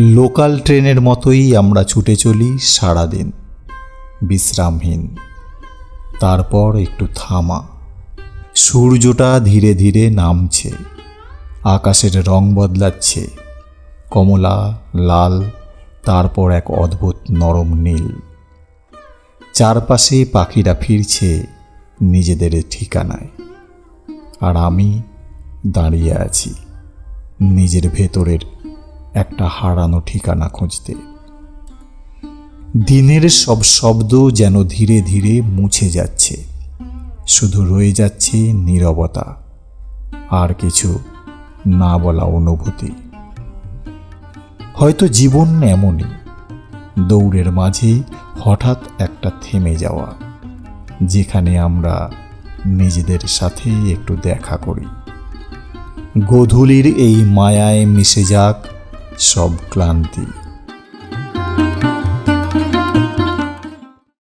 Local ট্রেনের মতোই আমরা ছুটে চলি সারাদিন, বিশ্রামহীন। তারপর একটু থামা। সূর্যটা ধীরে ধীরে নামছে, আকাশের রং বদলাচ্ছে, কমলা, লাল, তারপর এক অদ্ভুত নরম নীল। চারপাশে পাখিরা ফিরছে নিজেদের ঠিকানায়, আর আমি দাঁড়িয়ে আছি নিজের ভেতরের একটা হারানো ঠিকানা খুঁজতে। দিনের সব শব্দ যেন ধীরে ধীরে মুছে যাচ্ছে, শুধু রয়ে যাচ্ছে নীরবতা আর কিছু না বলা অনুভূতি। হয়তো জীবন এমনই, দৌড়ের মাঝে হঠাৎ একটা থেমে যাওয়া, যেখানে আমরা নিজেদের সাথে একটু দেখা করি। গোধূলির এই মায়ায় মিশে যাক সব ক্লান্তি।